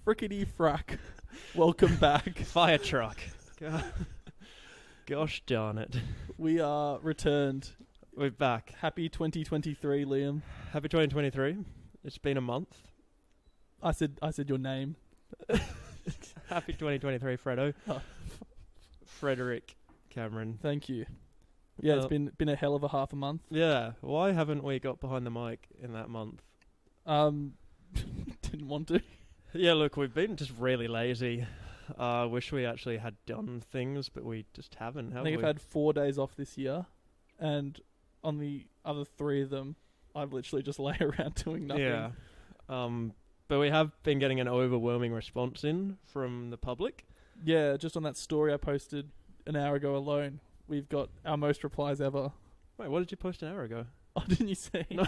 Frickety frack. Welcome back. Fire truck. Gosh darn it. We are returned. We're back. Happy 2023, Liam. Happy 2023. It's been a month. I said your name. Happy 2023, Fredo. Oh. Frederick Cameron. Thank you. Yeah, it's been a hell of a half a month. Yeah. Why haven't we got behind the mic in that month? Didn't want to. Yeah, look, we've been just really lazy. Wish we actually had done things, but we just haven't, have I think we? I've had 4 days off this year, and on the other 3 of them, I've literally just lay around doing nothing. Yeah. But we have been getting an overwhelming response in from the public. Yeah, just on that story I posted an hour ago alone, we've got our most replies ever. Wait, what did you post an hour ago? Oh, didn't you see? No.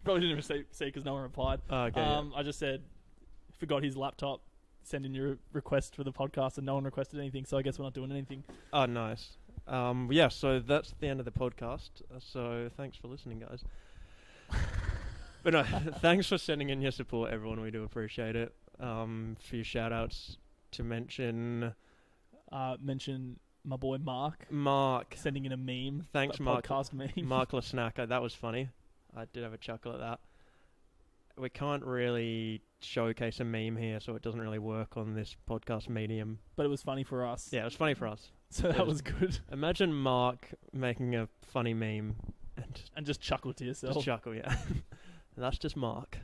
Probably didn't even see because no one replied. Oh, okay. Yeah. I just said, forgot his laptop, send in your request for the podcast, and no one requested anything, so I guess we're not doing anything. Oh, nice. Yeah, so that's the end of the podcast. So thanks for listening, guys. But no, thanks for sending in your support, everyone. We do appreciate it. A few shout-outs to mention. Mention my boy Mark. Mark. Sending in a meme. Thanks, Mark. Podcast meme. Mark Lasnacker. That was funny. I did have a chuckle at that. We can't really showcase a meme here, so it doesn't really work on this podcast medium. But it was funny for us. Yeah, it was funny for us. So that was good. Imagine Mark making a funny meme and just chuckle to yourself. Just chuckle, yeah. That's just Mark.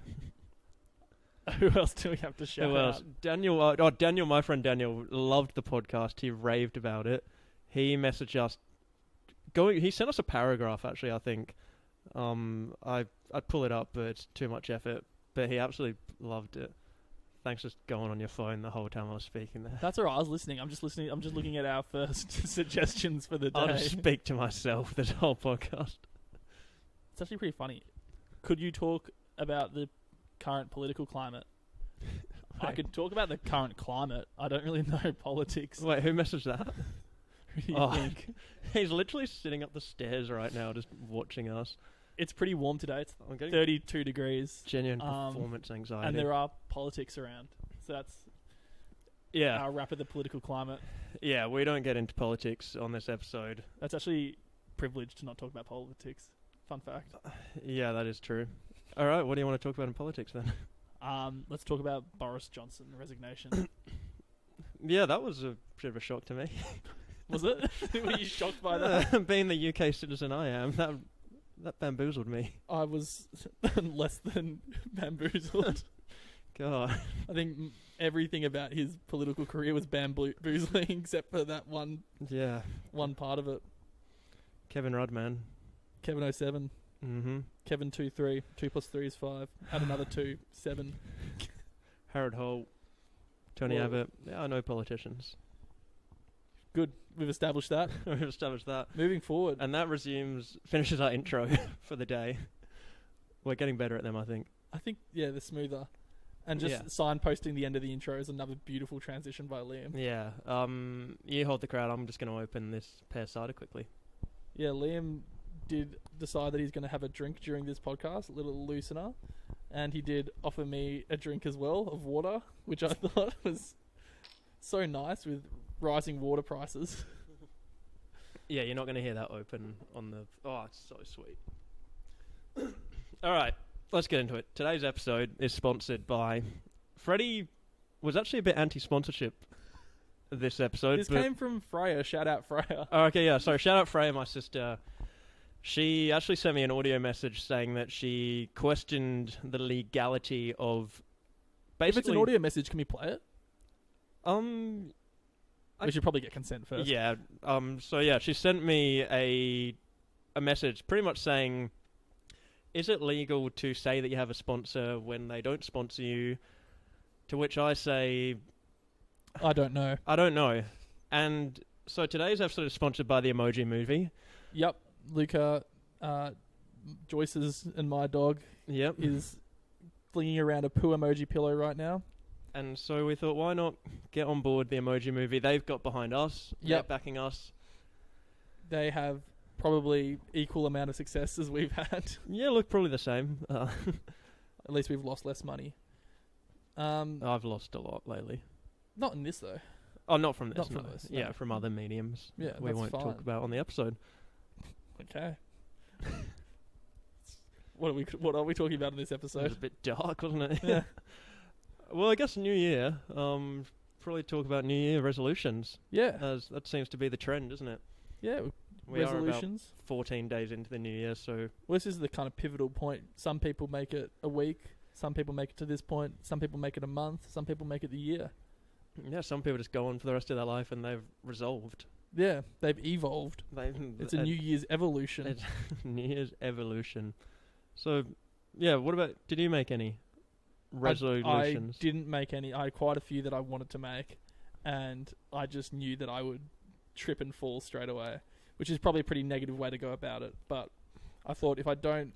Who else do we have to shout out? Daniel, Daniel, my friend Daniel, loved the podcast. He raved about it. He messaged us. He sent us a paragraph, actually, I think. I'd pull it up, but it's too much effort. But he absolutely loved it. Thanks for going on your phone the whole time I was speaking there. That's all right. I was listening. I'm just listening. I'm just looking at our first suggestions for the day. I'll just speak to myself this whole podcast. It's actually pretty funny. Could you talk about the current political climate? I could talk about the current climate. I don't really know politics. Wait, who messaged that? Who do you think? He's literally sitting up the stairs right now just watching us. It's pretty warm today. It's I'm getting 32 degrees. Genuine performance anxiety. And there are politics around. So that's our wrap of the political climate. Yeah, we don't get into politics on this episode. That's actually privileged to not talk about politics. Fun fact. Yeah, that is true. All right, what do you want to talk about in politics then? Let's talk about Boris Johnson, the resignation. Yeah, that was a bit of a shock to me. Was it? Were you shocked by that? Being the UK citizen I am, that bamboozled me. I was less than bamboozled. God. I think everything about his political career was bamboozling except for that one part of it. Kevin Rudd, man. Kevin 07. Mm-hmm. Kevin 2-3. 2 plus 3 is 5. Add another 2. 7. Harold Holt. Tony Abbott. Yeah, I know politicians. Good. We've established that. We've established that. Moving forward. And that finishes our intro for the day. We're getting better at them, I think. I think, yeah, they're smoother. And just signposting the end of the intro is another beautiful transition by Liam. Yeah. You hold the crowd. I'm just going to open this pear cider quickly. Yeah, Liam did decide that he's going to have a drink during this podcast, a little loosener. And he did offer me a drink as well of water, which I thought was so nice with rising water prices. Yeah, you're not going to hear that open on the... Oh, it's so sweet. All right, let's get into it. Today's episode is sponsored by... Freddie was actually a bit anti-sponsorship this episode. This came from Freya. Shout out Freya. Oh, okay, yeah. Sorry, shout out Freya, my sister. She actually sent me an audio message saying that she questioned the legality of... Basically, if it's an audio message, can we play it? We should probably get consent first. Yeah. So yeah, she sent me a message pretty much saying, is it legal to say that you have a sponsor when they don't sponsor you? To which I say... I don't know. I don't know. And so today's episode is sponsored by the Emoji Movie. Yep. Luca, Joyce's and my dog is flinging around a poo emoji pillow right now. And so we thought, why not get on board the Emoji Movie? They've got behind us. They're backing us. They have probably equal amount of success as we've had. Yeah, look, probably the same. At least we've lost less money. I've lost a lot lately. Not in this though. Oh, not from this. Not from no. this, Yeah, no. from other mediums. Yeah, we that's won't fine. talk about on the episode. Okay. What are we talking about in this It was episode? a bit dark, wasn't it? Yeah. Well, I guess New Year. Probably talk about New Year resolutions. Yeah. As that seems to be the trend, isn't it? Yeah. We are about Resolutions. 14 days into the New Year, so Well, this is the kind of pivotal point. Some people make it a week. Some people make it to this point. Some people make it a month. Some people make it the year. yeah, some people just go on for the rest of their life and they've resolved. Yeah, they've evolved. It's a New Year's evolution. It's New Year's evolution. So, yeah, what about, did you make any resolutions? I didn't make any. I had quite a few that I wanted to make, and I just knew that I would trip and fall straight away, which is probably a pretty negative way to go about it. But I thought if I don't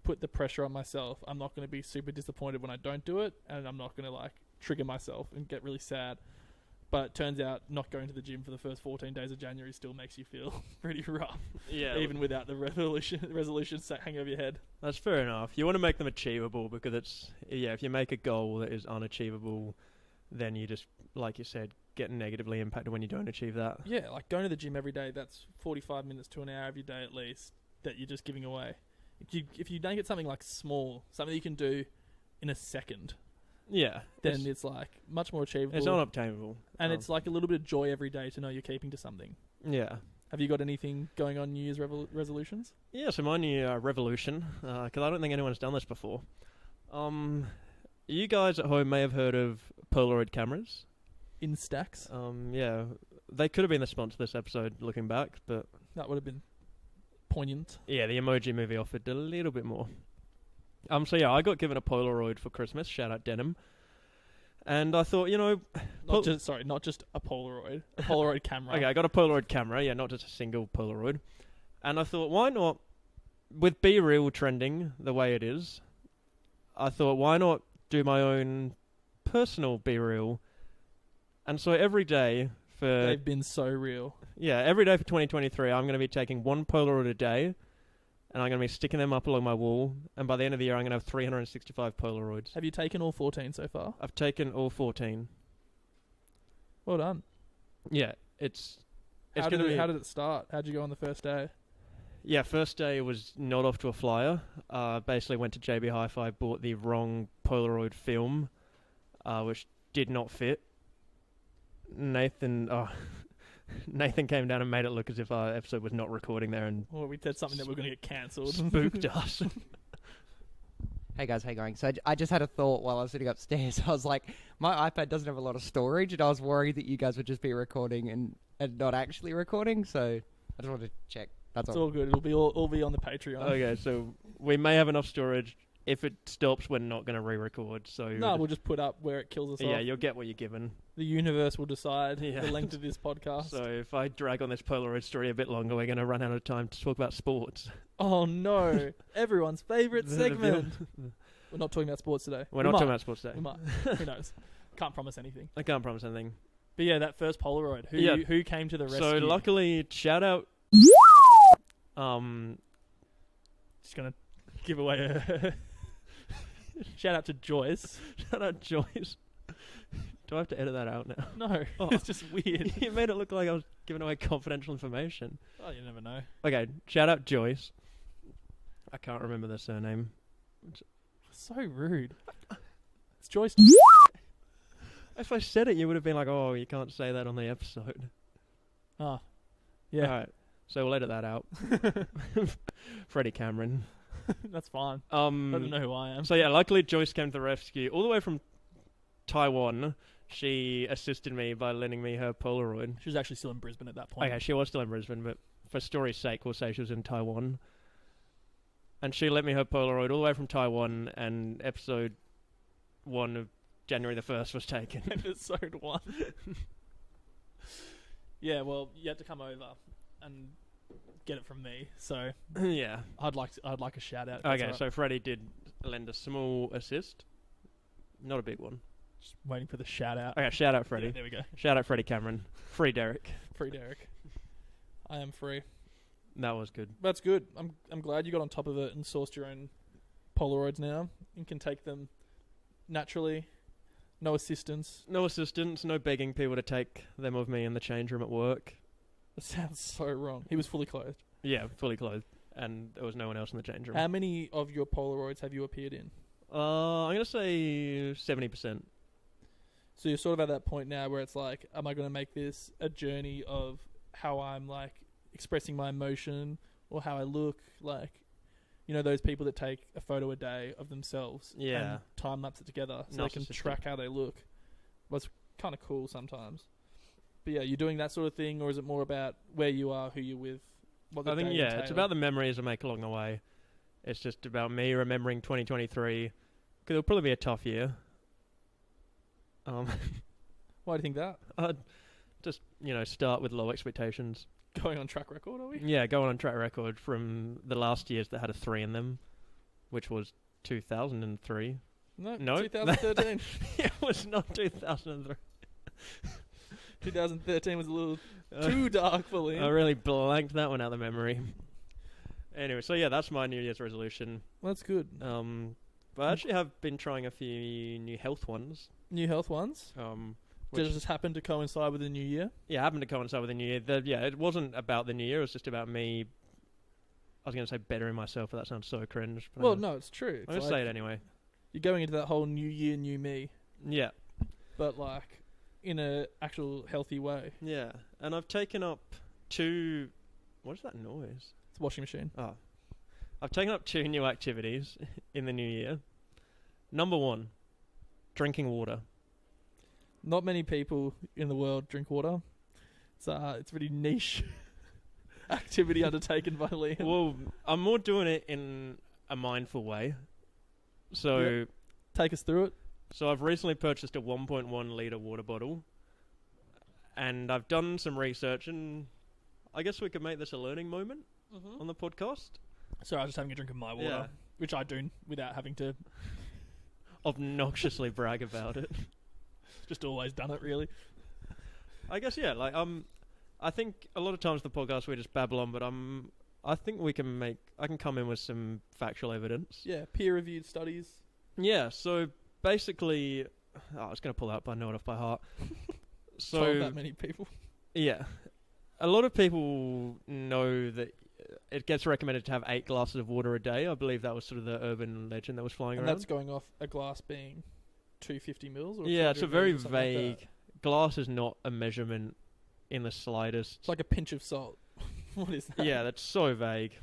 put the pressure on myself, I'm not going to be super disappointed when I don't do it, and I'm not going to trigger myself and get really sad. But it turns out not going to the gym for the first 14 days of January still makes you feel pretty rough, Yeah, even without the resolution hanging over your head. that's fair enough. You want to make them achievable because if you make a goal that is unachievable, then you just, like you said, get negatively impacted when you don't achieve that. Yeah, like going to the gym every day, that's 45 minutes to an hour every day at least that you're just giving away. If you make it something small, something you can do in a second, Yeah. then it's much more achievable. It's unobtainable. And it's a little bit of joy every day to know you're keeping to something. Yeah. Have you got anything going on New Year's resolutions? Yeah, so my New Year revolution, because I don't think anyone's done this before. You guys at home may have heard of Polaroid cameras. Instax? Yeah, they could have been the sponsor of this episode looking back, but That would have been poignant. yeah, the Emoji Movie offered a little bit more. So yeah, I got given a Polaroid for Christmas, shout out Denim. And I thought, Not just a Polaroid. A Polaroid camera. okay, I got a Polaroid camera, yeah, not just a single Polaroid. And I thought, why not, with Be Real trending the way it is, I thought, why not do my own personal Be Real? And so every day for... They've been so real. Yeah, every day for 2023, I'm going to be taking one Polaroid a day, and I'm going to be sticking them up along my wall, and by the end of the year, I'm going to have 365 Polaroids. Have you taken all 14 so far? I've taken all 14. Well done. Yeah, it's How going to be... did it start? How'd you go on the first day? Yeah, first day was not off to a flyer. Basically went to JB Hi-Fi, bought the wrong Polaroid film, which did not fit. Nathan came down and made it look as if our episode was not recording there and Or we said something that we're going to get cancelled. spooked us. Hey guys, how you going? So I just had a thought while I was sitting upstairs. I was like, my iPad doesn't have a lot of storage, and I was worried that you guys would just be recording and not actually recording. So I just wanted to check. That's It's all. all good. It'll be all be on the Patreon. Okay, so we may have enough storage. If it stops, we're not going to re-record. So No, we'll just put up where it kills us yeah, off. you'll get what you're given. The universe will decide Yeah. the length of this podcast. So if I drag on this Polaroid story a bit longer, we're going to run out of time to talk about sports. Oh no! Everyone's favourite The- segment. We're not talking about sports today. We're We not might. talking about sports today. We might. Who knows? Can't promise anything. I can't promise anything. But yeah, that first Polaroid. Yeah. Who came to the rescue? So luckily, shout out. Just gonna give away a shout out to Joyce. Shout out Joyce. Do I have to edit that out now? No, Oh. it's just weird. You made it look like I was giving away confidential information. Oh, you never know. Okay, shout out Joyce. I can't remember the surname. So rude. It's Joyce. If I said it, you would have been like, "Oh, you can't say that on the episode." Ah, yeah, All right, so we'll edit that out. Freddie Cameron. that's fine. Let them Um. know who I am. So yeah, luckily Joyce came to the rescue all the way from Taiwan. She assisted me by lending me her Polaroid. She was actually still in Brisbane at that point. Okay, she was still in Brisbane, but for story's sake, we'll say she was in Taiwan. And she lent me her Polaroid all the way from Taiwan, and episode 1 of January the 1st was taken. Episode 1. Yeah, well, you had to come over and get it from me. So Yeah. I'd like a shout out. if that's Okay, alright. so Freddie did lend a small assist. Not a big one. Just waiting for the shout out. Okay, shout out Freddie. Yeah, there we go. Shout out Freddie Cameron. Free Derek. Free Derek. I am free. That was good. That's good. I'm glad you got on top of it and sourced your own Polaroids now and can take them naturally No assistance. No assistance, no begging people to take them of me in the change room at work. That sounds so wrong. He was fully clothed. Yeah, fully clothed, and there was no one else in the change room. How many of your Polaroids have you appeared in? I'm gonna say 70%. So you're sort of at that point now where it's like, am I going to make this a journey of how I'm like expressing my emotion or how I look? Like, you know, those people that take a photo a day of themselves Yeah. and time lapse it together so they can Narcissistic. track how they look. Well, it's kind of cool sometimes. But yeah, you're doing that sort of thing, or is it more about where you are, who you're with, what the I think, day yeah, it's entailed? about the memories I make along the way. It's just about me remembering 2023, because it'll probably be a tough year. Why do you think that? I'd just, start with low expectations. Going on track record, are we? Yeah, going on track record from the last years that had a 3 in them, which was 2003. No, No. 2013. It was not 2003. 2013 was a little too dark for Liam. I really blanked that one out of the memory. Anyway, so yeah, that's my New Year's resolution. Well, that's good. But I actually have been trying a few new health ones. New health ones. Which, Does this happen to coincide with the new year? yeah, happened to coincide with the New Year. It wasn't about the New Year. It was just about me. I was going to say bettering myself, but that sounds so cringe. But Well, no, it's true. I'm going to say it anyway. You're going into that whole new year, new me, Yeah, but like in a actual healthy way. yeah. And I've taken up 2. What is that noise? It's a washing machine. Oh. I've taken up 2 new activities in the new year. Number 1, drinking water. Not many people in the world drink water. It's a pretty niche activity undertaken by Liam. Well, I'm more doing it in a mindful way. So, Yep. Take us through it. so I've recently purchased a 1.1 litre water bottle. And I've done some research, and I guess we could make this a learning moment on the podcast. Sorry, I was just having a drink of my water, Yeah. which I do without having to. Obnoxiously brag about it. Just always done it, really. I guess, yeah, I think a lot of times the podcast we just babble on, but I think I can come in with some factual evidence. Yeah, peer-reviewed studies. Yeah, so basically, I was going to pull that, but I know it off by heart. Told that many people. Yeah, a lot of people know that it gets recommended to have 8 glasses of water a day. I believe that was sort of the urban legend that was flying And around. that's going off a glass being 250 mils? Or Yeah, it's a 200 very mils or something like that. vague. Glass is not a measurement in the slightest. It's like a pinch of salt. What is that? Yeah, that's so vague.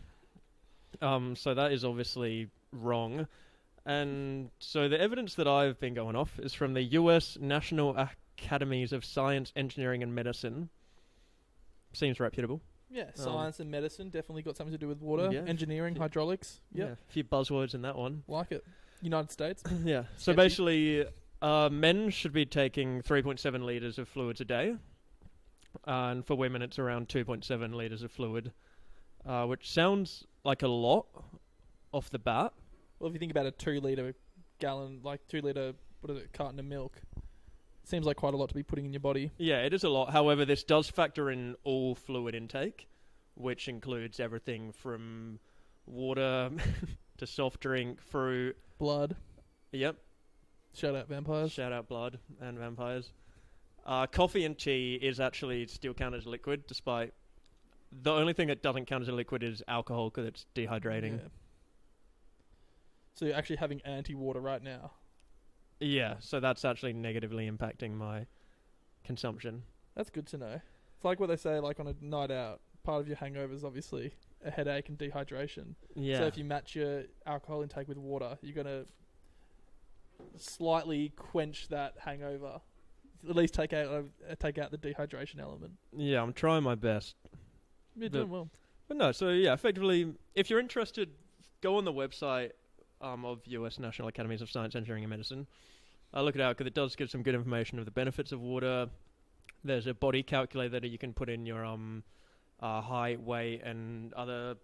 So that is obviously wrong. And so the evidence that I've been going off is from the US National Academies of Science, Engineering and Medicine. Seems reputable. Yeah, science and medicine definitely got something to do with water. Yeah. Engineering, hydraulics. Yep. Yeah, a few buzzwords in that one. Like it. United States. Yeah. So Sketchy. basically, men should be taking 3.7 litres of fluids a day. And for women, it's around 2.7 litres of fluid. Which sounds like a lot off the bat. Well, if you think about a 2 litre gallon, like 2 litre, carton of milk, seems like quite a lot to be putting in your body. Yeah, it is a lot. However, this does factor in all fluid intake, which includes everything from water to soft drink, fruit. Blood. Yep. Shout out vampires. Shout out blood and vampires. Coffee and tea is actually still counted as liquid, despite the only thing that doesn't count as a liquid is alcohol because it's dehydrating. Yeah. So you're actually having anti-water right now. Yeah, so that's actually negatively impacting my consumption. That's good to know. It's like what they say, like on a night out, part of your hangover is obviously a headache and dehydration. Yeah. So if you match your alcohol intake with water, you're going to slightly quench that hangover. At least take out the dehydration element. Yeah, I'm trying my best. You're doing well. But no, so yeah, effectively, if you're interested, go on the website of US National Academies of Science, Engineering and Medicine. Look it out because it does give some good information of the benefits of water. There's a body calculator that you can put in your height, weight, and other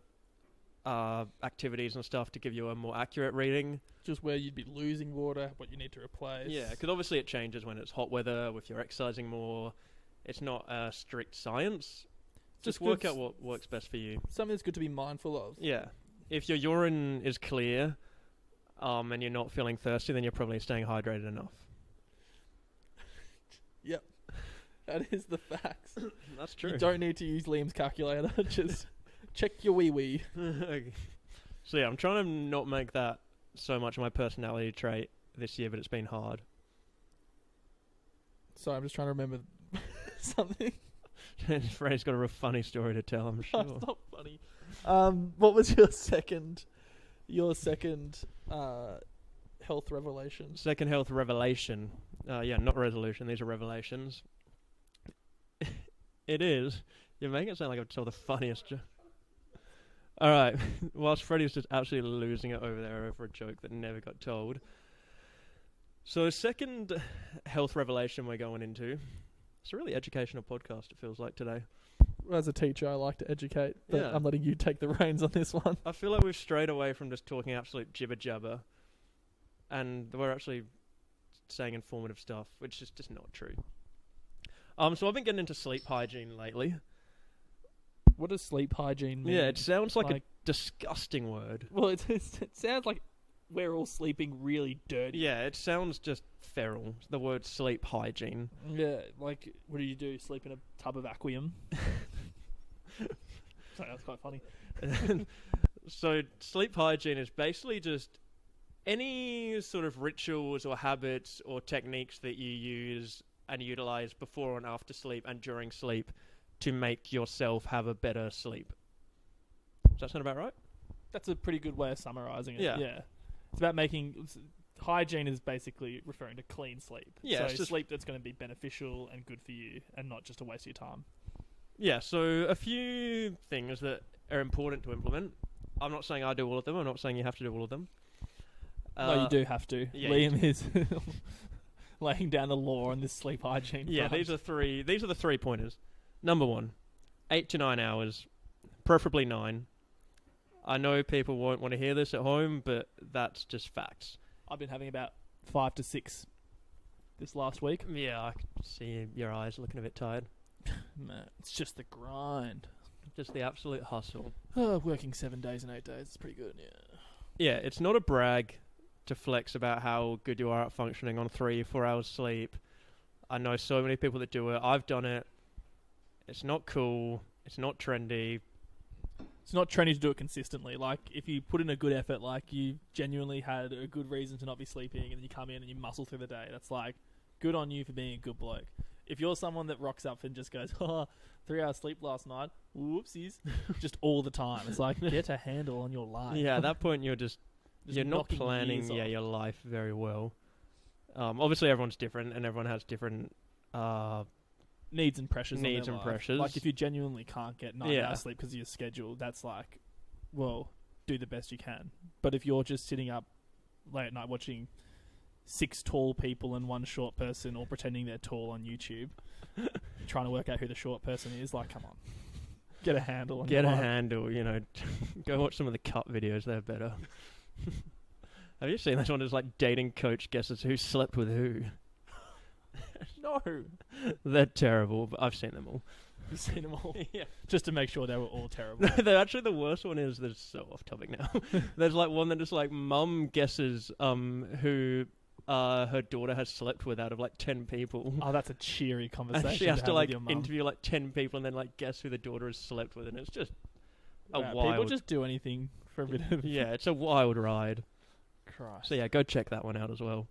activities and stuff to give you a more accurate reading. Just where you'd be losing water, what you need to replace. Yeah, because obviously it changes when it's hot weather, if you're exercising more. It's not a strict science. Just work out what works best for you. Something that's good to be mindful of. Yeah. If your urine is clear and you're not feeling thirsty, then you're probably staying hydrated enough. Yep. That is the facts. That's true. You don't need to use Liam's calculator. Just check your wee. Okay. So yeah, I'm trying to not make that so much of my personality trait this year, but it's been hard. Sorry, I'm just trying to remember something. Freddie's got a real funny story to tell, I'm sure. It's not funny. What was your second health revelation? Second health revelation. Yeah, not resolution. These are revelations. It is. You're making it sound like I've told the funniest joke. All right. Whilst Freddie's just absolutely losing it over there over a joke that never got told. So, second health revelation we're going into. It's a really educational podcast, it feels like, today. As a teacher, I like to educate, but Yeah. I'm letting you take the reins on this one. I feel like we've strayed away from just talking absolute jibber jabber, and we're actually saying informative stuff, which is just not true. So I've been getting into sleep hygiene lately. What does sleep hygiene mean? Yeah, it sounds like a Like- disgusting word. Well, it sounds like we're all sleeping really dirty. Yeah, it sounds just feral. The word sleep hygiene. Yeah, like, what do? Sleep in a tub of Aquium? Sorry, that's quite funny. So sleep hygiene is basically just any sort of rituals or habits or techniques that you use and utilize before and after sleep and during sleep to make yourself have a better sleep. Does that sound about right? That's a pretty good way of summarizing it. Yeah. Yeah. It's about hygiene is basically referring to clean sleep. Yeah, So it's just- sleep that's going to be beneficial and good for you and not just a waste of your time. Yeah, so a few things that are important to implement. I'm not saying I do all of them. I'm not saying you have to do all of them. No, you do have to. yeah, Liam is laying down the law on this sleep hygiene. Yeah, front. these are the 3 pointers. Number 1, 8 to 9 hours, preferably 9. I know people won't want to hear this at home, but that's just facts. I've been having about 5 to 6 this last week. Yeah, I can see your eyes looking a bit tired. Man, it's just the grind. Just the absolute hustle. Working 7 days and 8 days. It's pretty good, yeah. Yeah, it's not a brag to flex about how good you are at functioning on 3-4 hours sleep. I know so many people that do it. I've done it. It's not cool. It's not trendy. It's not trendy to do it consistently. Like, if you put in a good effort, like, you genuinely had a good reason to not be sleeping, and then you come in and you muscle through the day, that's like, good on you for being a good bloke. If you're someone that rocks up and just goes, 3 hours sleep last night, whoopsies, just all the time. It's like, get a handle on your life. Yeah, at that point you're just you're not knocking planning years off. your life very well. Obviously everyone's different and everyone has different Needs and pressures. Needs on their and life. pressures. Like, if you genuinely can't get 9 Yeah. hours sleep because of your schedule, that's like, well, do the best you can. But if you're just sitting up late at night watching 6 tall people and 1 short person, or pretending they're tall on YouTube, trying to work out who the short person is, like, come on, get a handle on get your a life. handle, you know. Go watch some of the cut videos, they're better. Have you seen this one? It's like dating coach guesses who slept with who. No, They're terrible, but I've seen them all. you've seen them all. Yeah. Just to make sure they were all terrible. They're actually the worst one is that's so off topic now. There's like one that is like mum guesses who her daughter has slept with out of like 10 people. Oh, that's a cheery conversation. And she has to have like with your mum. interview like 10 people and then like guess who the daughter has slept with, and it's just a Wow, wild. people just do anything for a bit of Yeah, it's a wild ride. Christ. So yeah, go check that one out as well.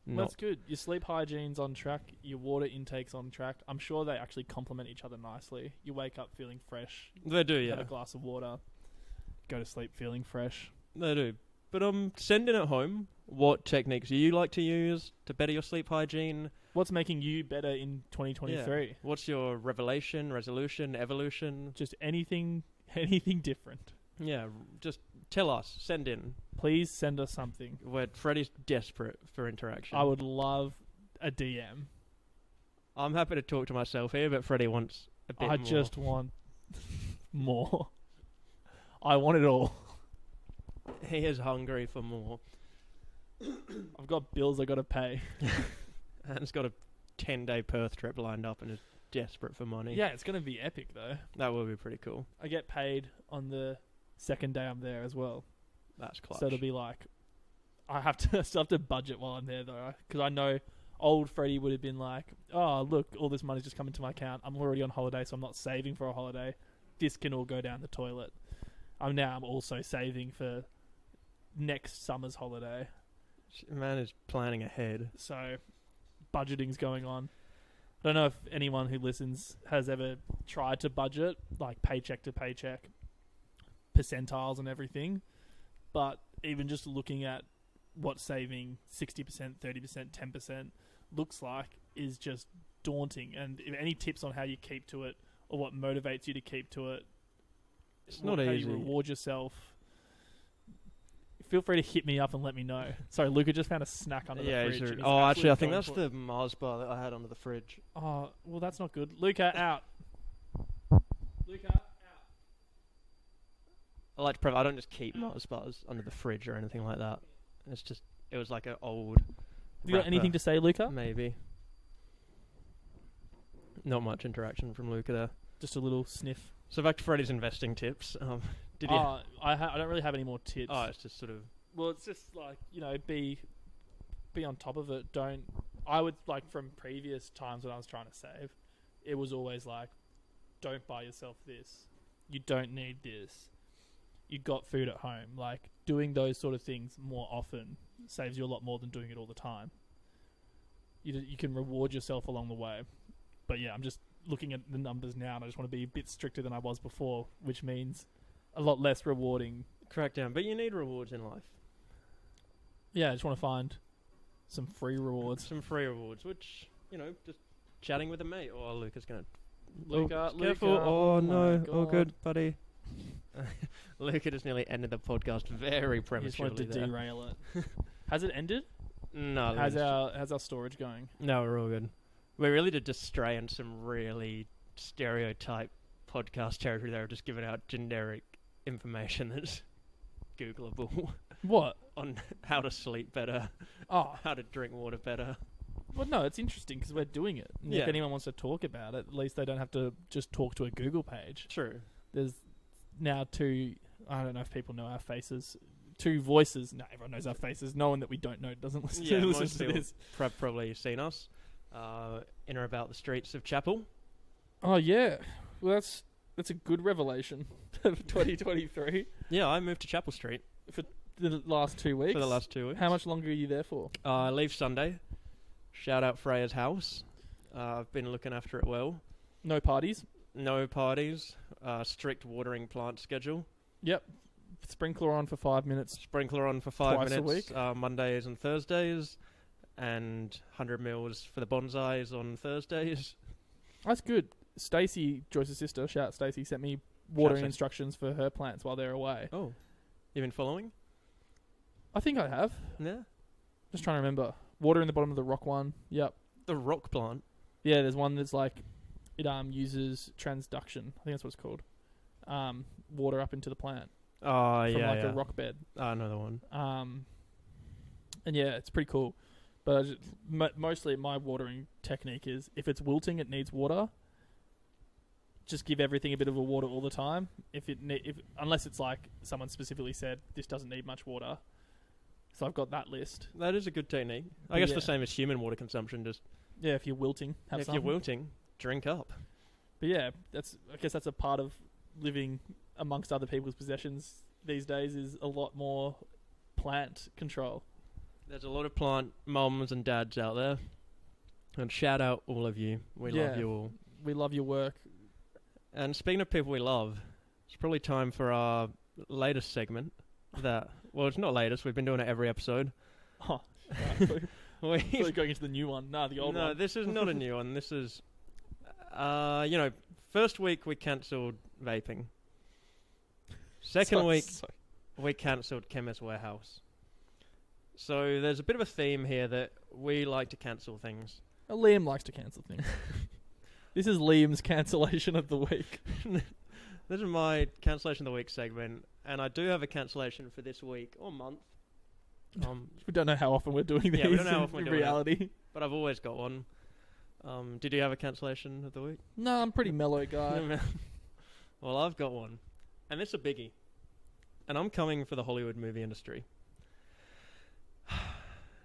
Well, that's good. Your sleep hygiene's on track. Your water intake's on track. I'm sure they actually complement each other nicely. You wake up feeling fresh. They do, Have yeah. a glass of water. Go to sleep feeling fresh. They do. But send in at home what techniques you like to use to better your sleep hygiene. What's making you better in 2023? What's your revelation, resolution, evolution? Just anything different. Yeah, just tell us. Send in. Please send us something. Freddie's desperate for interaction. I would love a DM. I'm happy to talk to myself here, but Freddie wants a bit I more. just want more. I want it all. He is hungry for more. I've got bills I got to pay. And he's got a 10-day Perth trip lined up and is desperate for money. Yeah, it's going to be epic though. That would be pretty cool. I get paid on the second day I'm there as well. That's clutch. So it'll be like, I still have to budget while I'm there though, because I know old Freddie would have been like, oh, look, all this money's just coming to my account. I'm already on holiday, so I'm not saving for a holiday. This can all go down the toilet. I'm also saving for next summer's holiday. Man is planning ahead. So budgeting's going on. I don't know if anyone who listens has ever tried to budget, like paycheck to paycheck, percentiles and everything. But even just looking at what saving 60%, 30%, 10% looks like is just daunting. And if any tips on how you keep to it or what motivates you to keep to it, It's not how easy. you reward yourself, feel free to hit me up and let me know. Sorry, Luca just found a snack under the fridge. Sure. and he's Oh, actually, I think absolutely that's going the Mars bar that I had under the fridge. for it. Oh, well, that's not good. Luca, out. Luca, out. I like to I don't just keep Mars bars under the fridge or anything like that. It's just, it was like an old. You got anything to say, Luca? Maybe. Not much interaction from Luca there. Just a little sniff. So back to Freddie's investing tips. Did you? I don't really have any more tips. Oh, it's just sort of. Well, it's just like, be on top of it. I would, like, from previous times when I was trying to save, it was always like, don't buy yourself this. You don't need this. You got food at home. Like, doing those sort of things more often saves you a lot more than doing it all the time. You can reward yourself along the way. But yeah, I'm just looking at the numbers now, and I just want to be a bit stricter than I was before, which means a lot less rewarding. Crackdown, but you need rewards in life. Yeah, I just want to find some free rewards. Some free rewards, which, just chatting with a mate. Oh, Luca's gonna. Luca, careful. Luca, Oh, my no. God. All good, buddy. Luca just nearly ended the podcast very You just prematurely wanted to there. derail it. Has it ended? No, How's our storage going? No, we're all good. We really did just stray into some really stereotype podcast territory there, just giving out generic information that's Googleable What? on how to sleep better, Oh, how to drink water better. well, no, it's interesting because we're doing it. And Yeah. If anyone wants to talk about it, at least they don't have to just talk to a Google page. True. There's now two, I don't know if people know our faces, two voices. No, everyone knows our faces. No one that we don't know doesn't listen Yeah, to most to people this. Probably seen us in or about the streets of Chapel. Oh, yeah. Well, that's a good revelation of 2023 Yeah, I moved to Chapel Street the last 2 weeks. for the last 2 weeks. How much longer are you there for? I leave Sunday. Shout out Freya's house. I've been looking after it well. No parties? No parties. Strict watering plant schedule. Yep. Sprinkler on for 5 minutes. Sprinkler on for 5 Twice a minutes. week? Mondays and Thursdays. And 100 mils for the bonsais on Thursdays. That's good. Stacey, Joyce's sister, shout out Stacey, sent me watering Stacey. instructions for her plants while they're away. Oh. You been following? I think I have. Yeah. Just trying to remember. Water in the bottom of the rock one. Yep. The rock plant. Yeah, there's one that's like, it uses transduction. I think that's what it's called. Water up into the plant Oh, from yeah, like yeah. a rock bed. Another one. And yeah, it's pretty cool. But mostly my watering technique is if it's wilting, it needs water. Just give everything a bit of a water all the time. Unless it's like someone specifically said this doesn't need much water. So I've got that list. That is a good technique. I But guess yeah. the same as human water consumption. Just Yeah, if you're wilting, have if some. you're wilting, drink up. But yeah, I guess that's a part of living amongst other people's possessions these days is a lot more plant control. There's a lot of plant mums and dads out there. And shout out all of you. We Yeah. love you all. We love your work. And speaking of people we love, it's probably time for our latest segment. Well, it's not latest. We've been doing it every episode. Oh, right. We- We're going into the new one. Nah, the old no, one. this is not a new one. This is, first week we cancelled vaping. Second week we cancelled Chemist Warehouse. So there's a bit of a theme here that we like to cancel things. Liam likes to cancel things. This is Liam's cancellation of the week. This is my cancellation of the week segment, and I do have a cancellation for this week or month. We don't know how often we're doing these Yeah, we don't know how often we're in doing it. reality. But I've always got one. Did you have a cancellation of the week? No, I'm a pretty mellow guy. Well, I've got one, and it's a biggie. And I'm coming for the Hollywood movie industry.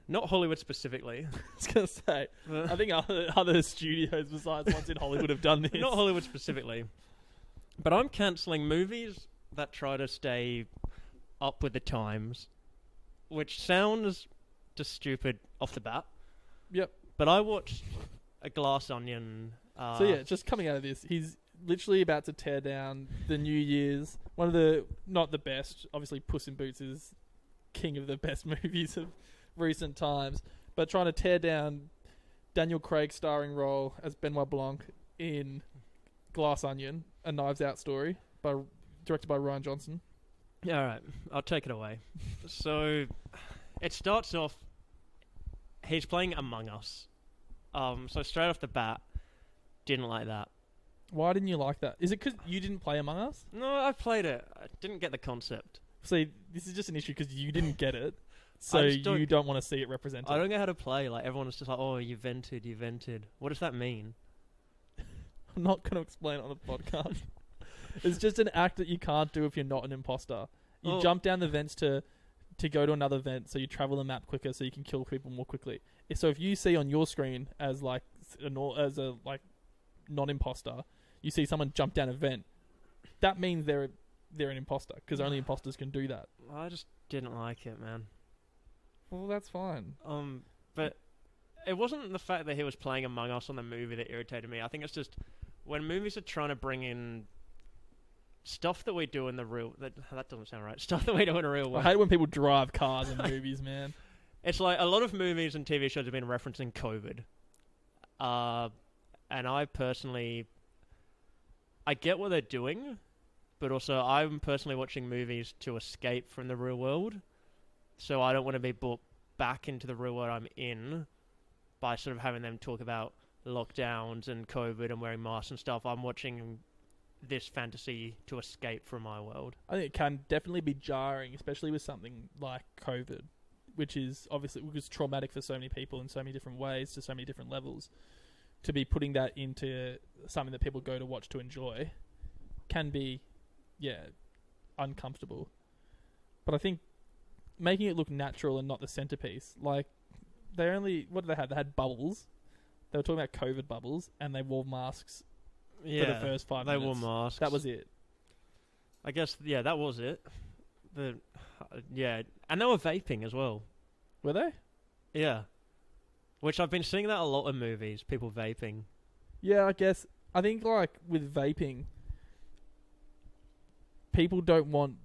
Not Hollywood specifically. I was gonna say, I think other studios besides ones in Hollywood have done this. Not Hollywood specifically. But I'm cancelling movies that try to stay up with the times, which sounds just stupid off the bat. Yep. But I watched A Glass Onion. So yeah, just coming out of this, he's literally about to tear down the New Year's. One of the, not the best, obviously Puss in Boots is king of the best movies of recent times, but trying to tear down Daniel Craig's starring role as Benoit Blanc in Glass Onion, a Knives Out story, directed by Ryan Johnson. Yeah, all right. I'll take it away. So, it starts off, he's playing Among Us. So straight off the bat, didn't like that. Why didn't you like that? Is it because you didn't play Among Us? No, I played it. I didn't get the concept. See, this is just an issue because you didn't get it, so you don't want to see it represented. I don't know how to play. Like, everyone's just like, oh, you vented. What does that mean? I'm not going to explain it on the podcast. It's just an act that you can't do if you're not an imposter. You jump down the vents to go to another vent, so you travel the map quicker, so you can kill people more quickly. So if you see on your screen as a non-imposter, you see someone jump down a vent, that means they're an imposter because only imposters can do that. I just didn't like it, man. Well, that's fine. But it wasn't the fact that he was playing Among Us on the movie that irritated me. I think it's just when movies are trying to bring in stuff that we do in the real... That doesn't sound right. Stuff that we do in the real world. I hate when people drive cars in movies, man. It's like a lot of movies and TV shows have been referencing COVID. And I personally... I get what they're doing, but also I'm personally watching movies to escape from the real world. So I don't want to be brought back into the real world I'm in by sort of having them talk about lockdowns and COVID and wearing masks and stuff. I'm watching this fantasy to escape from my world. I think it can definitely be jarring, especially with something like COVID, which is traumatic for so many people in so many different ways, to so many different levels. To be putting that into something that people go to watch to enjoy can be, uncomfortable. But I think making it look natural and not the centerpiece, like, what did they have? They had bubbles. They were talking about COVID bubbles, and they wore masks for the first 5 minutes. They wore masks. That was it. I guess, that was it. And they were vaping as well. Were they? Yeah. Which I've been seeing that a lot in movies, people vaping. Yeah, I guess. I think, like, with vaping, people don't want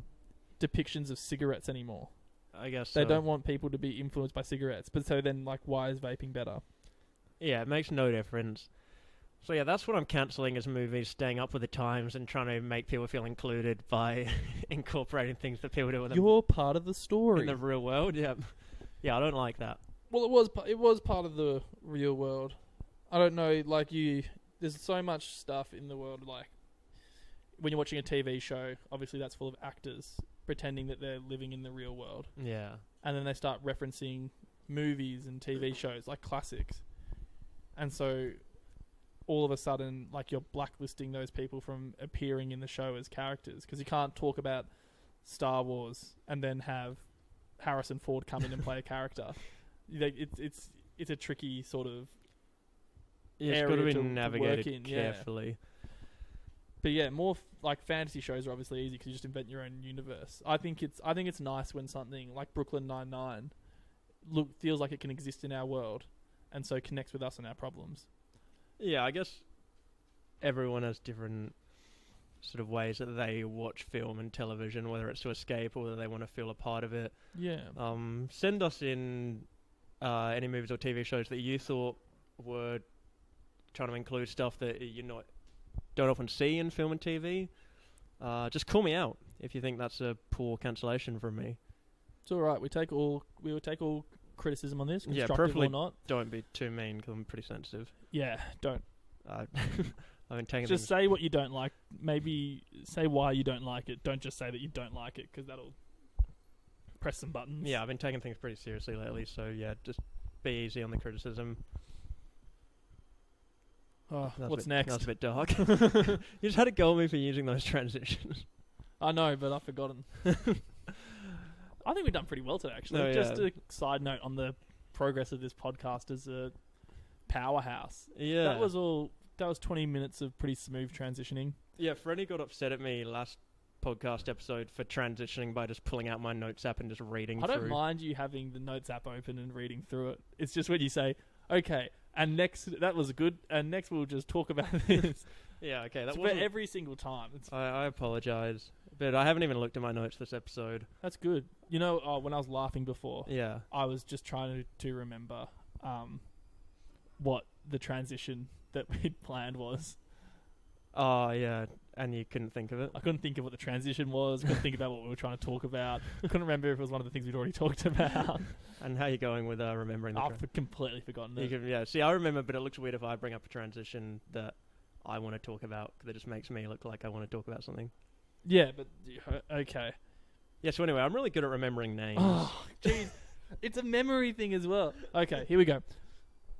depictions of cigarettes anymore. I guess They don't want people to be influenced by cigarettes. But so then, like, why is vaping better? Yeah, it makes no difference. So yeah, that's what I'm cancelling as movies, staying up with the times and trying to make people feel included by incorporating things that people do with them. You're part of the story. In the real world, yeah. Yeah, I don't like that. Well, it was part of the real world. I don't know, like, there's so much stuff in the world, like, when you're watching a TV show, obviously that's full of actors pretending that they're living in the real world. Yeah. And then they start referencing movies and TV shows, like classics. And so all of a sudden, like, you're blacklisting those people from appearing in the show as characters, because you can't talk about Star Wars and then have Harrison Ford come in and play a character. It's a tricky sort of it's got to be navigated carefully. Yeah. But yeah, more like fantasy shows are obviously easy because you just invent your own universe. I think it's nice when something like Brooklyn Nine-Nine feels like it can exist in our world, and so connects with us and our problems. Yeah, I guess everyone has different sort of ways that they watch film and television, whether it's to escape or whether they want to feel a part of it. Yeah. Send us in any movies or TV shows that you thought were trying to include stuff that don't often see in film and TV. Just call me out if you think that's a poor cancellation from me. It's all right. We will take all criticism on this, constructive preferably or not. Don't be too mean because I'm pretty sensitive. Yeah, don't. I've been taking just say what you don't like. Maybe say why you don't like it. Don't just say that you don't like it, because that'll press some buttons. Yeah, I've been taking things pretty seriously lately, so yeah, just be easy on the criticism. Oh, what's next? That's a bit dark. You just had to go at me for using those transitions. I know, but I've forgotten. I think we've done pretty well today, actually. No, just a side note on the progress of this podcast as a powerhouse. Yeah. That was 20 minutes of pretty smooth transitioning. Yeah, Freddie got upset at me last podcast episode for transitioning by just pulling out my notes app and just reading I through. don't mind you having the notes app open and reading through it. It's just when you say, okay, and next, that was good, and next we'll just talk about this. Yeah, okay. That For wasn't... every single time. I apologize, but I haven't even looked at my notes this episode. That's good. You know, when I was laughing before, Yeah. I was just trying to remember what the transition that we'd planned was. Oh, yeah, and you couldn't think of it? I couldn't think of what the transition was. Couldn't think about what we were trying to talk about. Couldn't remember if it was one of the things we'd already talked about. And how you going with remembering the I've completely forgotten it. yeah, see, I remember, but it looks weird if I bring up a transition that I want to talk about, because it just makes me look like I want to talk about something. Yeah, but okay. Yeah, so anyway, I'm really good at remembering names. Oh, jeez. It's a memory thing as well. Okay, here we go.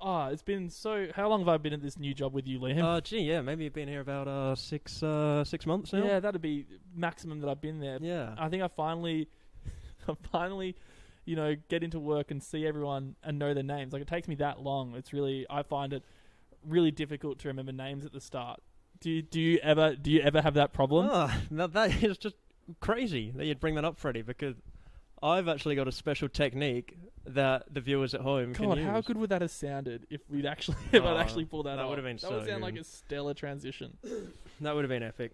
It's been how long have I been at this new job with you, Liam? Gee, yeah, maybe you've been here about 6 months now? Yeah, that'd be maximum that I've been there. Yeah. I think I finally, get into work and see everyone and know their names. Like, it takes me that long. I find it really difficult to remember names at the start. Do you ever have that problem? Oh, that is just crazy that you'd bring that up, Freddie, because I've actually got a special technique that the viewers at home can God, use. how good would that have sounded if I'd actually pulled that off? That would have been That would sound like good. a stellar transition. That would have been epic.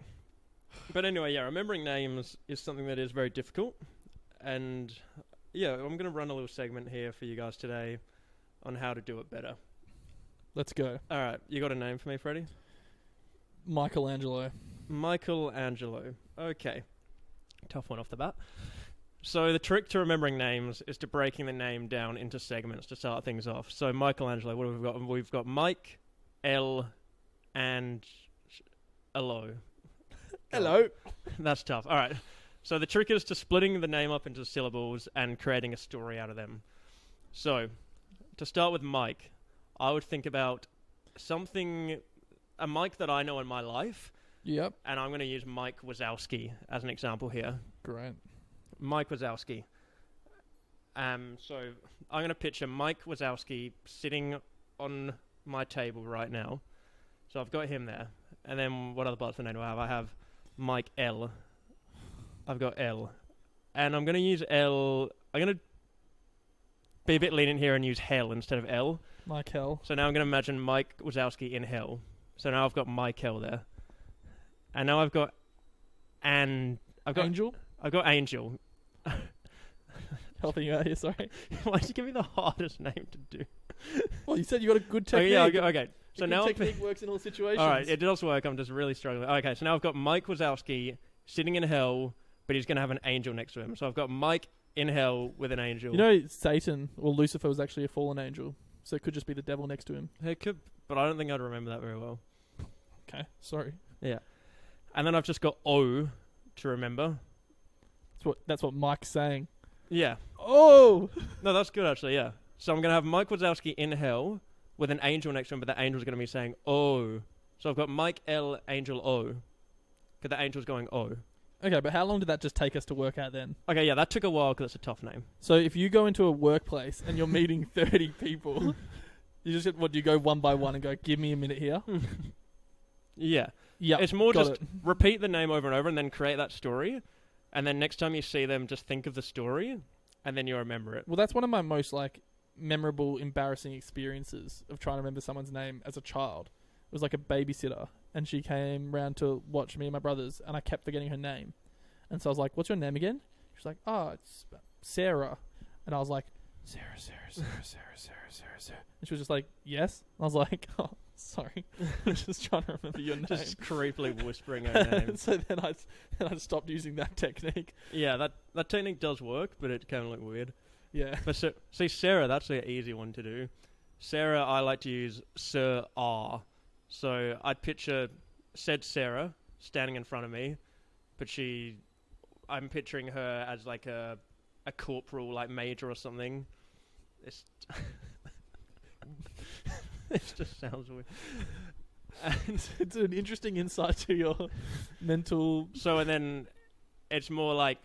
But anyway, yeah, remembering names is something that is very difficult. And yeah, I'm going to run a little segment here for you guys today on how to do it better. Let's go. All right, you got a name for me, Freddie? Michelangelo. Michelangelo. Okay. Tough one off the bat. So the trick to remembering names is to breaking the name down into segments to start things off. So Michelangelo, what have we got? We've got Mike, L, and Elo. Hello. That's tough. All right. So the trick is to splitting the name up into syllables and creating a story out of them. So to start with Mike, I would think about a Mike that I know in my life, Yep. and I'm going to use Mike Wazowski as an example here. Great. Mike Wazowski. So I'm going to picture Mike Wazowski sitting on my table right now. So I've got him there. And then what other parts of the name do I have? I have Mike L. I've got L. And I'm going to use L. I'm going to be a bit lenient here and use hell instead of L. Mike Hell. So now I'm going to imagine Mike Wazowski in hell. So now I've got Mike L there. And now I've got Angel. I've got Angel. Helping you out here, sorry. Why'd you give me the hardest name to do? Well, you said you got a good technique. Oh, yeah, okay. So A good now technique works in all situations. all right, it does work. I'm just really struggling. Okay, so now I've got Mike Wazowski sitting in hell, but he's going to have an angel next to him. So I've got Mike in hell with an angel. You know, Satan or Lucifer was actually a fallen angel, so it could just be the devil next to him. It could, but I don't think I'd remember that very well. Okay, sorry. Yeah. And then I've just got O to remember. That's what Mike's saying. Yeah. Oh! No, that's good actually, yeah. So I'm going to have Mike Wazowski in hell with an angel next to him, but the angel's going to be saying O. So I've got Mike L, Angel O. Because the angel's going O. Okay, but how long did that just take us to work out then? Okay, yeah, that took a while because it's a tough name. So if you go into a workplace and you're meeting 30 people, you just do you go one by one and go, give me a minute here? Yeah. Yeah, It's more got just it. repeat the name over and over and then create that story. And then next time you see them, just think of the story and then you remember it. Well, that's one of my most memorable, embarrassing experiences of trying to remember someone's name as a child. It was like a babysitter, and she came round to watch me and my brothers, and I kept forgetting her name. And so I was like, "What's your name again?" She was like, "Oh, it's Sarah." And I was like, Sarah. And she was just like, "Yes." And I was like, "Oh, sorry. I'm just trying to remember your name." Just creepily whispering her name. So then I stopped using that technique. Yeah, that technique does work, but it can look weird. Yeah. But see, Sarah, that's an easy one to do. Sarah, I like to use Sir R. So I'd picture said Sarah standing in front of me, but I'm picturing her as like a corporal, like major or something. It just sounds weird. And It's an interesting insight to your mental... so, and then it's more like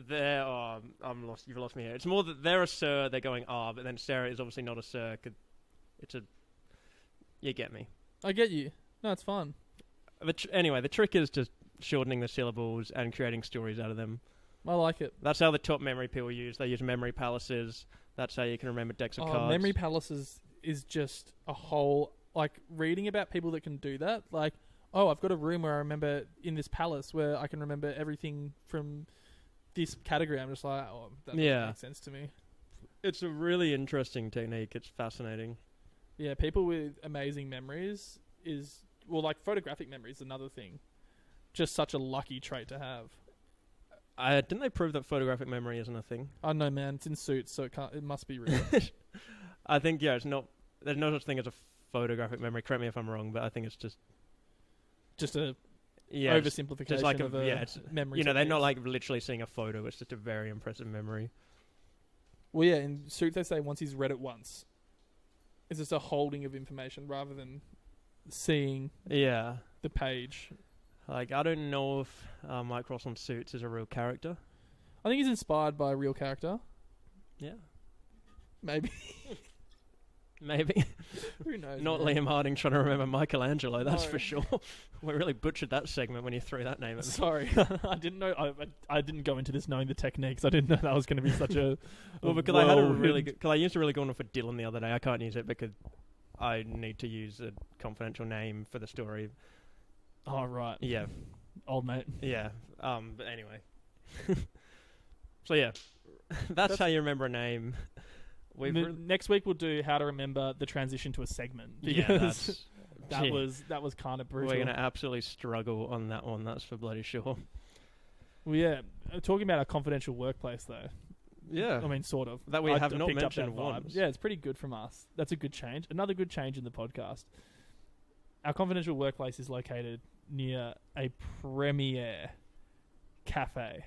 they're I'm lost. You've lost me here. It's more that they're a sir. They're going but then Sarah is obviously not a sir. It's a you get me. I get you. No, it's fun. Anyway, the trick is just shortening the syllables and creating stories out of them. I like it. That's how the top memory people use. They use memory palaces. That's how you can remember decks of cards. Memory palaces is just a whole, like, reading about people that can do that. Like, I've got a room where I remember in this palace where I can remember everything from this category. I'm just like, that doesn't make sense to me. It's a really interesting technique. It's fascinating. Yeah, people with amazing memories like photographic memory is another thing. Just such a lucky trait to have. Didn't they prove that photographic memory isn't a thing? I don't know, man. It's in Suits, so it must be real. I think, it's not... There's no such thing as a photographic memory. Correct me if I'm wrong, but I think it's just a oversimplification just like of a memory. They're not like literally seeing a photo. It's just a very impressive memory. Well, yeah, in Suits they say once he's read it once, it's just a holding of information rather than seeing the page. Like, I don't know if Mike Ross on Suits is a real character. I think he's inspired by a real character. Yeah. Maybe. Maybe. Who knows? Not man. Liam Harding trying to remember Michelangelo, that's for sure. We really butchered that segment when you threw that name at me. Sorry. I didn't know. I didn't go into this knowing the techniques. I didn't know that was going to be such a... Well, because I had a really good... Because I used a really good one for Dylan the other day. I can't use it because I need to use a confidential name for the story. Oh, right. Yeah. Old mate. Yeah. But anyway. So, yeah. That's how you remember a name. Next week we'll do how to remember the transition to a segment. Yeah, that was kind of brutal. We're going to absolutely struggle on that one, that's for bloody sure. Well, yeah. Talking about our confidential workplace, though. Yeah. I mean, sort of. That we have not mentioned once. Yeah, it's pretty good from us. That's a good change. Another good change in the podcast. Our confidential workplace is located near a premier cafe.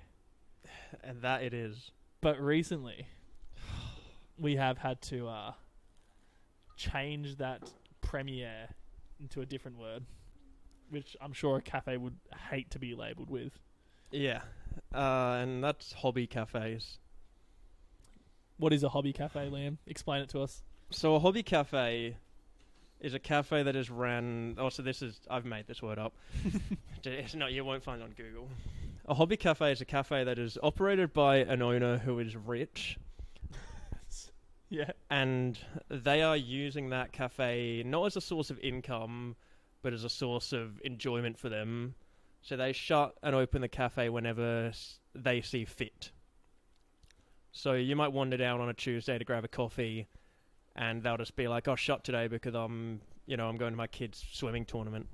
And that it is. But recently, we have had to change that premier into a different word, which I'm sure a cafe would hate to be labelled with. Yeah. And that's hobby cafes. What is a hobby cafe, Liam? Explain it to us. So a hobby cafe is a cafe that is ran... Oh, so this is... I've made this word up. It's not, you won't find it on Google. A hobby cafe is a cafe that is operated by an owner who is rich. Yeah. And they are using that cafe not as a source of income, but as a source of enjoyment for them. So they shut and open the cafe whenever they see fit. So you might wander down on a Tuesday to grab a coffee, and they'll just be like, "Oh, shut today because I'm going to my kid's swimming tournament."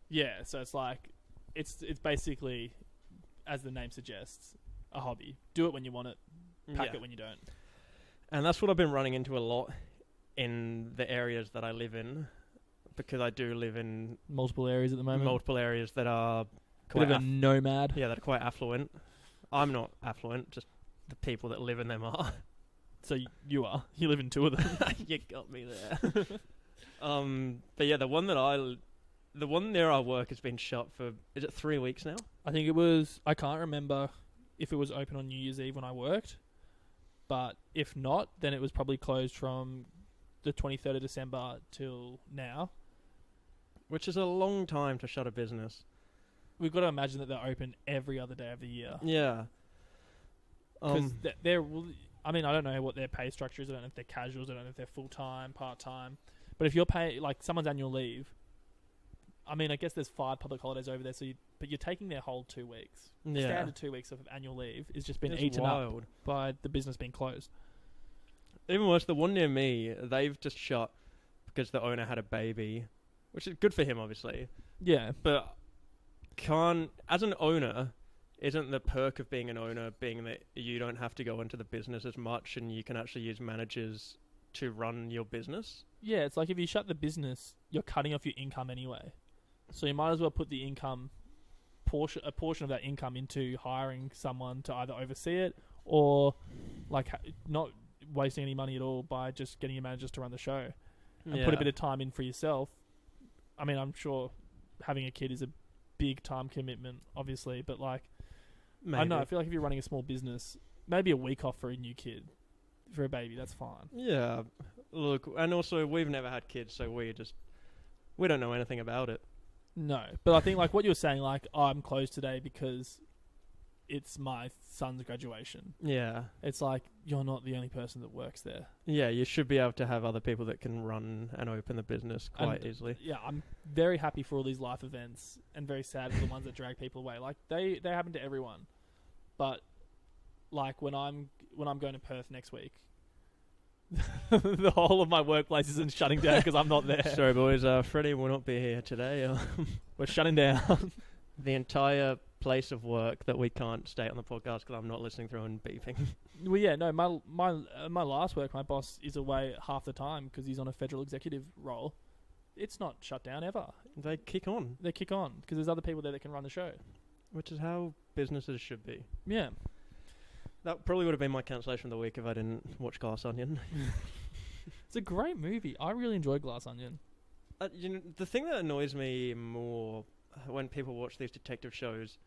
Yeah, so it's like, it's basically, as the name suggests, a hobby. Do it when you want it, pack it when you don't. And that's what I've been running into a lot in the areas that I live in, because I do live in multiple areas at the moment. Multiple areas that are quite bit of a nomad. Yeah, that are quite affluent. I'm not affluent, just the people that live in them are. So you are. You live in two of them. You got me there. But yeah, the one near our work has been shut for, is it 3 weeks now? I think it was, I can't remember if it was open on New Year's Eve when I worked, but if not, then it was probably closed from the 23rd of December till now. Which is a long time to shut a business. We've got to imagine that they're open every other day of the year. Yeah. Because they're, I mean, I don't know what their pay structure is. I don't know if they're casuals. I don't know if they're full-time, part-time. But if you're paying, like, someone's annual leave, I mean, I guess there's 5 public holidays over there, but you're taking their whole 2 weeks. Yeah. Standard 2 weeks of annual leave is just been It's eaten wild. up by the business being closed. Even worse, the one near me, they've just shut because the owner had a baby, which is good for him, obviously. Yeah. But as an owner, isn't the perk of being an owner being that you don't have to go into the business as much and you can actually use managers to run your business? Yeah, it's like if you shut the business, you're cutting off your income anyway. So you might as well put the income a portion of that income into hiring someone to either oversee it or like not wasting any money at all by just getting your managers to run the show and put a bit of time in for yourself. I mean, I'm sure having a kid is a big time commitment, obviously, but like Maybe. I know. I feel like if you're running a small business, maybe a week off for a new kid, for a baby, that's fine. Yeah. Look, and also we've never had kids, so we don't know anything about it. No, but I think like what you were saying, like I'm closed today because it's my son's graduation. Yeah. It's like you're not the only person that works there. Yeah, you should be able to have other people that can run and open the business quite easily. Yeah, I'm very happy for all these life events and very sad for the ones that drag people away. Like they happen to everyone. But like when I'm going to Perth next week, the whole of my workplace isn't shutting down because I'm not there. Sorry, boys. Freddie will not be here today. We're shutting down. The entire place of work that we can't state on the podcast because I'm not listening through and beeping. Well, yeah, no, my last work, my boss is away half the time because he's on a federal executive role. It's not shut down ever. They kick on. They kick on because there's other people there that can run the show. Which is how businesses should be. Yeah. That probably would have been my cancellation of the week if I didn't watch Glass Onion. It's a great movie. I really enjoy Glass Onion. The thing that annoys me more when people watch these detective shows,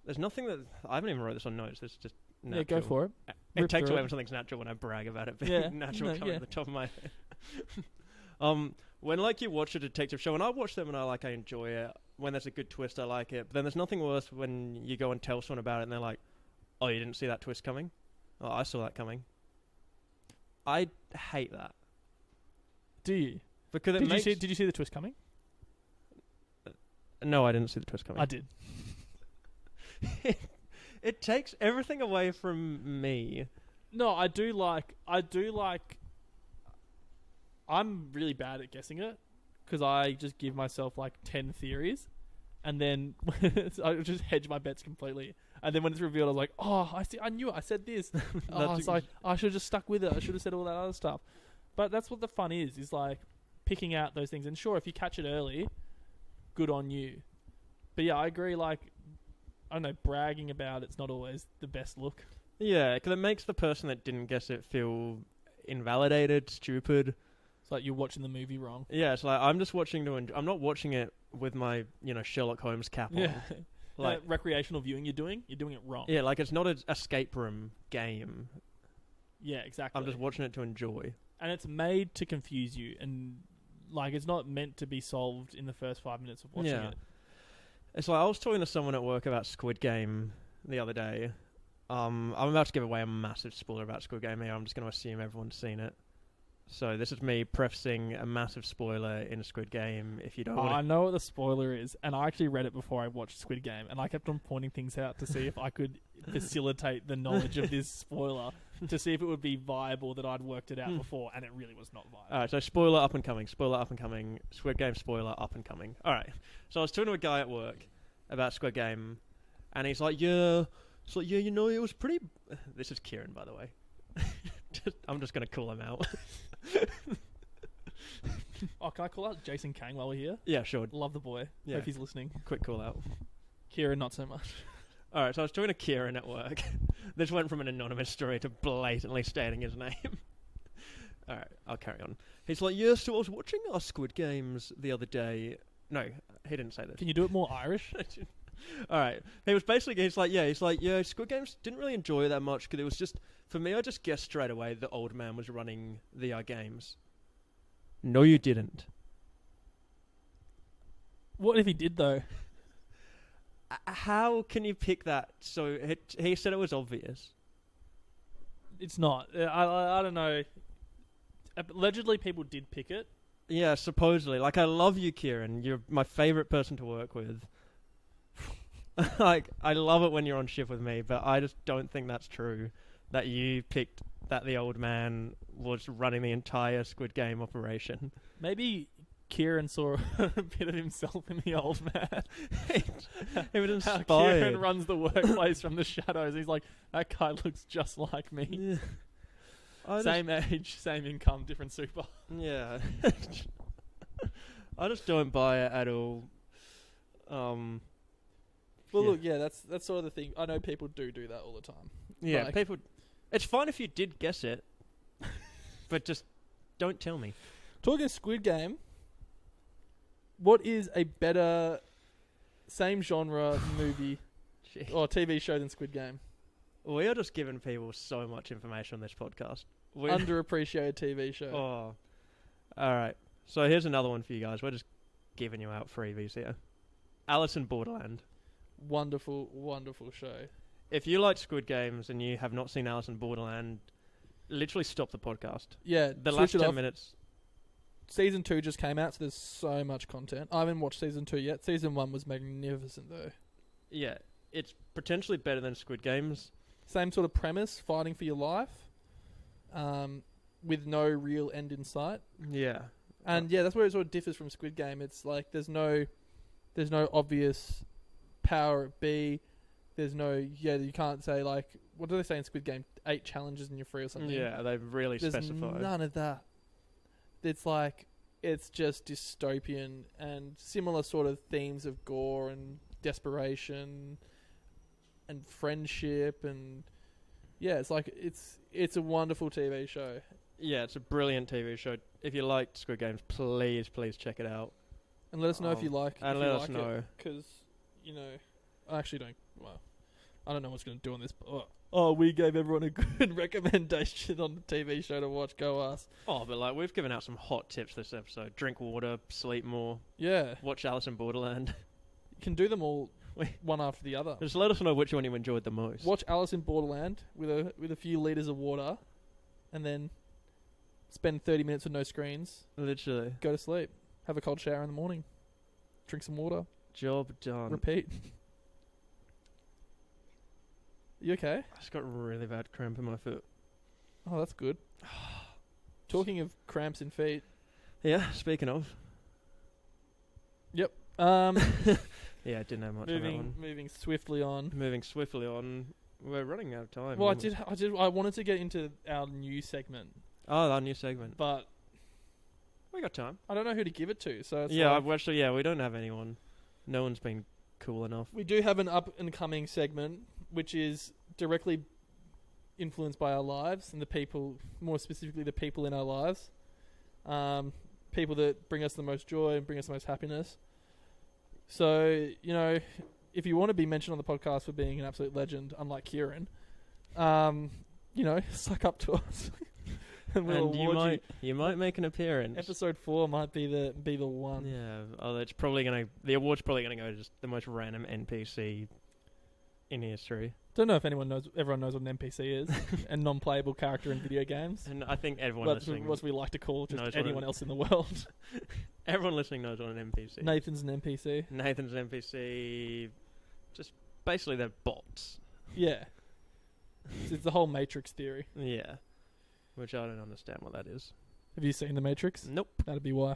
there's nothing that... I haven't even wrote this on notes. This is just natural. Yeah, go for it. It takes away when something's natural when I brag about it being natural coming at the top of my head. When like you watch a detective show, and I watch them and I enjoy it. When there's a good twist, I like it. But then there's nothing worse when you go and tell someone about it and they're like, oh, you didn't see that twist coming? Oh, I saw that coming. I hate that. Do you? Because did you see the twist coming? No, I didn't see the twist coming. I did. It takes everything away from me. No, I do like... I'm really bad at guessing it because I just give myself like 10 theories and then I just hedge my bets completely. And then when it's revealed, I was like, oh, I knew it. I said this. It's like, I should have just stuck with it. I should have said all that other stuff. But that's what the fun is like picking out those things. And sure, if you catch it early, good on you. But yeah, I agree, like, I don't know, bragging about it's not always the best look. Yeah, because it makes the person that didn't guess it feel invalidated, stupid. It's like you're watching the movie wrong. Yeah, it's like I'm just watching I'm not watching it with my, Sherlock Holmes cap on. Yeah. Like recreational viewing you're doing it wrong. Yeah, like it's not an escape room game. Yeah, exactly. I'm just watching it to enjoy. And it's made to confuse you, and like it's not meant to be solved in the first 5 minutes of watching it. It's like I was talking to someone at work about Squid Game the other day. I'm about to give away a massive spoiler about Squid Game here. I'm just going to assume everyone's seen it. So this is me prefacing a massive spoiler in Squid Game. If you don't want I know what the spoiler is, and I actually read it before I watched Squid Game, and I kept on pointing things out to see if I could facilitate the knowledge of this spoiler, to see if it would be viable that I'd worked it out before, and it really was not viable. Alright, so spoiler up and coming, Squid Game spoiler up and coming. Alright, so I was talking to a guy at work about Squid Game, and he's like, it was pretty... This is Kieran, by the way. I'm just going to call him out. Oh, can I call out Jason Kang while we're here? Yeah, sure. Love the boy. Yeah. Hope he's listening. Quick call out. Kieran, not so much. Alright, so I was talking to Kieran at work. This went from an anonymous story to blatantly stating his name. Alright, I'll carry on. He's like, yeah, so I was watching our Squid Games the other day. No, he didn't say this. Can you do it more Irish? Alright, he's like, yeah, Squid Games didn't really enjoy it that much because it was just, for me, I just guessed straight away the old man was running the games. No, you didn't. What if he did, though? How can you pick that? So he said it was obvious. It's not. I don't know. Allegedly, people did pick it. Yeah, supposedly. Like, I love you, Kieran. You're my favourite person to work with. Like, I love it when you're on shift with me, but I just don't think that's true. That you picked that the old man was running the entire Squid Game operation. Maybe Kieran saw a bit of himself in the old man. He was inspired. How Kieran runs the workplace from the shadows. He's like, that guy looks just like me. Yeah. Same age, same income, different super. Yeah. I just don't buy it at all. Well, look, yeah, that's sort of the thing. I know people do that all the time. Yeah, like, people... It's fine if you did guess it, but just don't tell me. Talking Squid Game, what is a better same genre movie Gee. or TV show than Squid Game. We are just giving people so much information on this podcast. Underappreciated TV show. Oh. Alright. So here's another one for you guys. We're just giving you out freebies here. Alice in Borderland. Wonderful, wonderful show. If you like Squid Games and you have not seen Alice in Borderland, literally stop the podcast. Yeah, The switch last it 10 off. minutes. Season 2 just came out, so there's so much content. I haven't watched Season 2 yet. Season 1 was magnificent, though. Yeah. It's potentially better than Squid Games. Same sort of premise, fighting for your life, with no real end in sight. Yeah. And yeah, that's where it sort of differs from Squid Game. It's like there's no obvious power at B. There's no, you can't say like, what do they say in Squid Game? 8 challenges and you're free or something. Yeah, they've really There's specified. none of that. It's like, it's just dystopian and similar sort of themes of gore and desperation and friendship and yeah, it's like, it's a wonderful TV show. Yeah, it's a brilliant TV show. If you liked Squid Games, please check it out. And let us know if you like And let us know. Because, I actually don't, well, I don't know what's going to do on this, but, we gave everyone a good recommendation on the TV show to watch. Go us. Oh, but like we've given out some hot tips this episode. Drink water, sleep more, Yeah. watch Alice in Borderland. You can do them all one after the other. Just let us know which one you enjoyed the most. Watch Alice in Borderland with a few litres of water and then spend 30 minutes with no screens. Literally. Go to sleep. Have a cold shower in the morning. Drink some water. Job done. Repeat. You okay? I just got really bad cramp in my foot. Oh, that's good. Talking of cramps in feet. Yeah, speaking of. Yep. Yeah, I didn't have much on that one. Moving swiftly on. Moving swiftly on. We're running out of time. Well, aren't we? I wanted to get into our new segment, Oh, our new segment. but We got time. I don't know who to give it to. So it's Yeah, like, we don't have anyone. No one's been cool enough. we do have an up and coming segment, which is directly influenced by our lives and the people, more specifically the people in our lives, people that bring us the most joy and bring us the most happiness. So, if you want to be mentioned on the podcast for being an absolute legend, unlike Kieran, suck up to us. And we'll And award you might make an appearance. Episode 4 might be the one. Yeah. Oh, it's probably the award's probably gonna go to just the most random NPC in history. Don't know if everyone knows what an NPC is, a non-playable character in video games. And I think everyone That's listening, what we like to call knows just what anyone it- else in the world. everyone listening knows what an NPC. Nathan's an NPC. Nathan's an NPC. Just basically they're bots. Yeah. It's the whole Matrix theory. Yeah. Which I don't understand what that is. Have you seen The Matrix? Nope. That'd be why.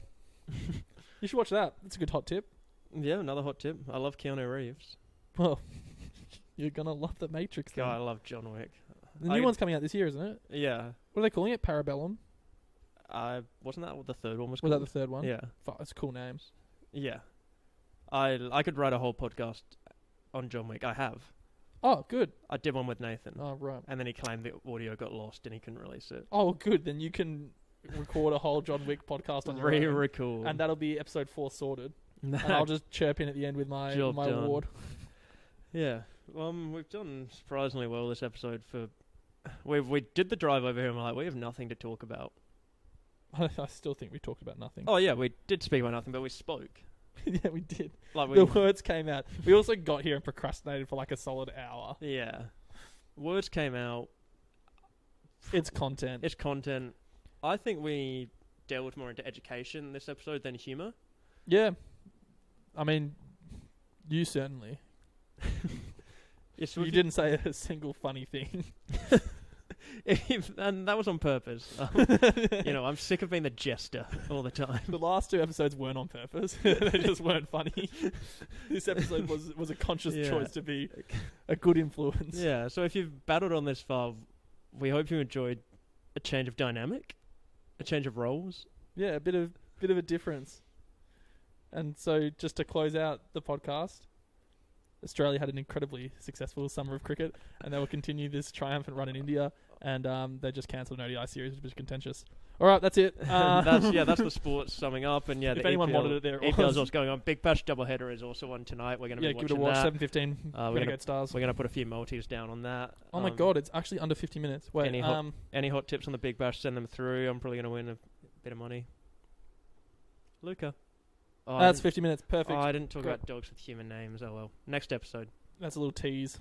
You should watch that. That's a good hot tip. Yeah, another hot tip. I love Keanu Reeves. Well, you're going to love The Matrix then. God, I love John Wick. The new one's coming out this year, isn't it? Yeah. What are they calling it? Parabellum? Wasn't that what the third one was Was called? that the third one? Yeah. Fuck, that's cool names. Yeah. I could write a whole podcast on John Wick. I have. Oh, good. I did one with Nathan. Oh, right. And then he claimed the audio got lost and he couldn't release it. Oh, good. Then you can record a whole John Wick podcast on your own. Re-record. And that'll be episode 4 sorted. And I'll just chirp in at the end with my Job done. award. Yeah. We've done surprisingly well this episode for... We did the drive over here and we're like, we have nothing to talk about. I still think we talked about nothing. Oh yeah, we did speak about nothing, but we spoke. Yeah, we did. Like The words came out. We also got here and procrastinated for like a solid hour. Yeah. Words came out. It's content. It's content. I think we delved more into education this episode than humour. Yeah. I mean, you certainly. Yes, You didn't say a single funny thing. and that was on purpose. I'm sick of being the jester all the time. The last 2 episodes weren't on purpose. They just weren't funny. This episode was a conscious Yeah. choice to be a good influence. Yeah, so if you've battled on this far, we hope you enjoyed a change of dynamic, a change of roles. Yeah, a bit of a difference. And so just to close out the podcast, Australia had an incredibly successful summer of cricket, and they will continue this triumphant run in India. and they just cancelled an ODI series, which was contentious. All right, that's it. That's the sports summing up, and if the anyone EPL, wanted it, there it EPL is was. what's going on. Big Bash doubleheader is also on tonight. We're going to be Give it a watching watch. that. 7:15. We're Renegade Stars. going to put a few multis down on that. Oh my god, it's actually under 50 minutes. Wait, any hot tips on the Big Bash? Send them through. I'm probably going to win a bit of money. Luca. Oh, that's 50 minutes. Perfect. Oh, I didn't talk Great. about dogs with human names. Oh well. Next episode. That's a little tease.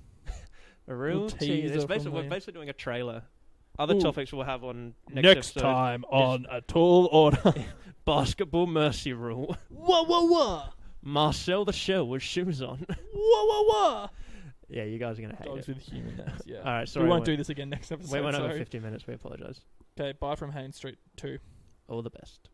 A real Little tease. teaser We're from basically doing a trailer. Other Ooh. topics we'll have on next episode. time on A Tall Order. Basketball mercy rule. Whoa, whoa, whoa. Marcel the Shell with shoes on. Whoa, whoa, whoa. Yeah, you guys are going to hate Dogs it. with human names, yeah. All right, sorry. We won't do this again next episode. We went over sorry. 50 minutes. We apologise. Okay, bye from Haynes Street 2. All the best.